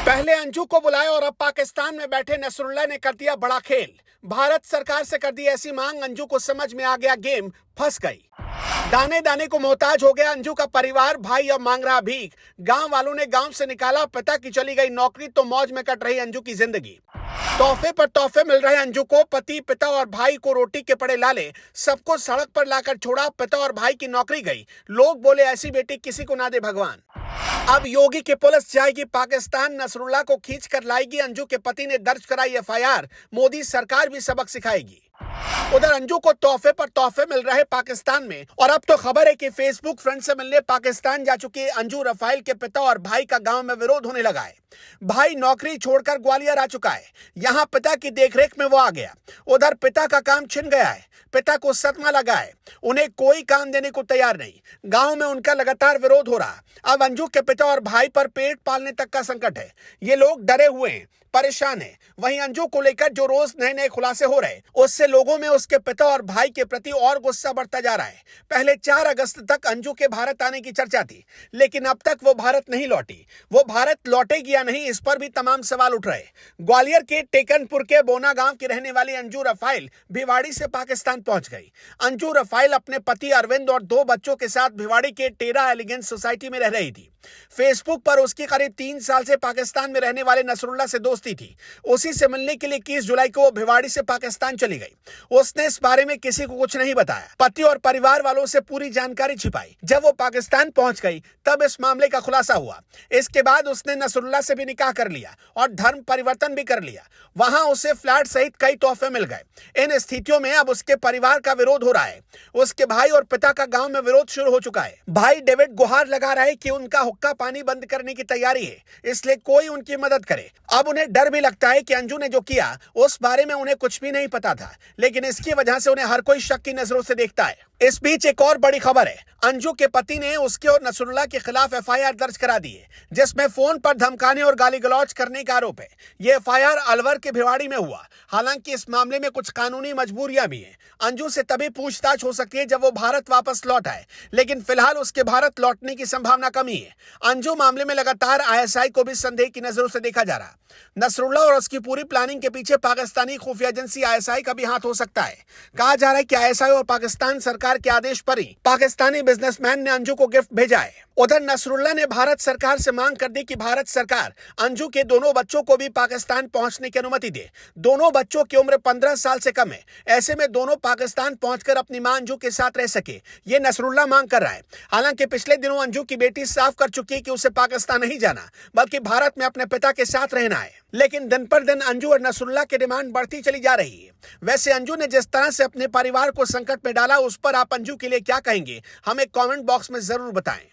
पहले अंजू को बुलाया और अब पाकिस्तान में बैठे नसरुल्लाह ने कर दिया बड़ा खेल। भारत सरकार से कर दी ऐसी मांग, अंजू को समझ में आ गया गेम फंस गई। दाने दाने को मोहताज हो गया अंजू का परिवार, भाई अब मांग रहा भीख। गांव वालों ने गांव से निकाला, पिता की चली गई नौकरी तो मौज में कट रही अंजू की जिंदगी। तोहफे पर तोहफे मिल रहे अंजू को, पति पिता और भाई को रोटी के पड़े लाले, सबको सड़क पर लाकर छोड़ा, पिता और भाई की नौकरी गई। लोग बोले ऐसी बेटी किसी को ना दे भगवान। अब योगी की पुलिस जाएगी पाकिस्तान, नसरुल्लाह को खींच कर लाएगी। अंजू के पति ने दर्ज कराई एफआईआर, मोदी सरकार भी सबक सिखाएगी। उधर अंजू को तोहफे पर तोहफे मिल रहे पाकिस्तान में, और अब तो खबर है कि फेसबुक फ्रेंड से मिलने पाकिस्तान जा चुकी अंजू रफाइल के पिता और भाई का गांव में विरोध होने लगा है। भाई नौकरी छोड़कर ग्वालियर आ चुका है, यहां पिता की देखरेख में वो आ गया। उधर पिता का काम छिन गया है, पिता को सदमा लगा है, उन्हें कोई काम देने को तैयार नहीं। गांव में उनका लगातार विरोध हो रहा। अब अंजू के पिता और भाई पर पेट पालने तक का संकट है। ये लोग डरे हुए हैं, परेशान है। वहीं अंजू को लेकर जो रोज नए नए खुलासे हो रहे, उससे लोगों में उसके पिता और भाई के प्रति और गुस्सा बढ़ता जा रहा है। पहले 4 अगस्त तक अंजू के भारत आने की चर्चा थी, लेकिन अब तक वो भारत नहीं लौटी। वो भारत लौटेगी या नहीं, इस पर भी तमाम सवाल उठ रहे। ग्वालियर के टेकनपुर के बोना गांव की रहने वाली अंजू रफाइल भिवाड़ी से पाकिस्तान पहुंच गई। अंजू रफाइल अपने पति अरविंद और 2 बच्चों के साथ भिवाड़ी के टेरा एलिगेंस सोसाइटी में रह रही थी। फेसबुक पर उसकी करीब 3 साल से पाकिस्तान में रहने वाले नसरुल्लाह से दोस्ती थी। उसी से मिलने के लिए 21 जुलाई को वो भिवाड़ी से पाकिस्तान चली गई। उसने इस बारे में किसी को कुछ नहीं बताया, पति और परिवार वालों से पूरी जानकारी छिपाई। जब वो पाकिस्तान पहुंच गई तब इस मामले का खुलासा हुआ। इसके बाद उसने नसरुल्लाह से भी निकाह कर लिया और धर्म परिवर्तन भी कर लिया। वहां उसे फ्लैट सहित कई तोहफे मिल गए। इन स्थितियों में अब उसके परिवार का विरोध हो रहा है। उसके भाई और पिता का गांव में विरोध शुरू हो चुका है। भाई डेविड गुहार लगा रहा है कि उनका हुक्का पानी बंद करने की तैयारी है, इसलिए कोई उनकी मदद करे। अब उन्हें डर भी लगता है कि अंजू ने जो किया उस बारे में उन्हें कुछ भी नहीं पता था, लेकिन इसकी वजह से उन्हें हर कोई शक की नजरों से देखता है। इस बीच एक और बड़ी खबर है, अंजू के पति ने उसके और नसरुल्लाह के खिलाफ एफआईआर दर्ज करा दी है, जिसमें फोन पर धमकाने और गाली गलौज करने का आरोप है। यह एफआईआर अलवर के भिवाड़ी में हुआ। हालांकि इस मामले में कुछ कानूनी मजबूरियां भी हैं। अंजू से तभी पूछताछ हो सकती है जब वो भारत वापस लौट आए, लेकिन फिलहाल उसके भारत लौटने की संभावना कम ही है। अंजू मामले में लगातार आईएसआई को भी संदेह की नजरों से देखा जा रहा। नसरुल्लाह और उसकी पूरी प्लानिंग के पीछे पाकिस्तानी खुफिया एजेंसी आईएसआई का भी हाथ हो सकता है। कहा जा रहा है कि आईएसआई और पाकिस्तान सरकार के आदेश पर ही पाकिस्तानी बिजनेसमैन ने अंजू को गिफ्ट भेजा है। उधर नसरुल्लाह ने भारत सरकार से मांग कर दी कि भारत सरकार अंजू के दोनों बच्चों को भी पाकिस्तान पहुंचने की अनुमति दे। दोनों बच्चों की उम्र 15 साल से कम है। ऐसे में दोनों पाकिस्तान पहुंचकर अपनी मां अंजू के साथ रह सके, ये नसरुल्लाह मांग कर रहा है। हालांकि पिछले दिनों अंजू की बेटी साफ कर चुकी है कि उसे पाकिस्तान नहीं जाना, बल्कि भारत में अपने पिता के साथ रहना है। लेकिन दिन पर दिन अंजू और नसरुल्लाह की डिमांड बढ़ती चली जा रही है। वैसे अंजू ने जिस तरह से अपने परिवार को संकट में डाला, उस पर आप अंजू के लिए क्या कहेंगे, हमें कमेंट बॉक्स में जरूर बताएं।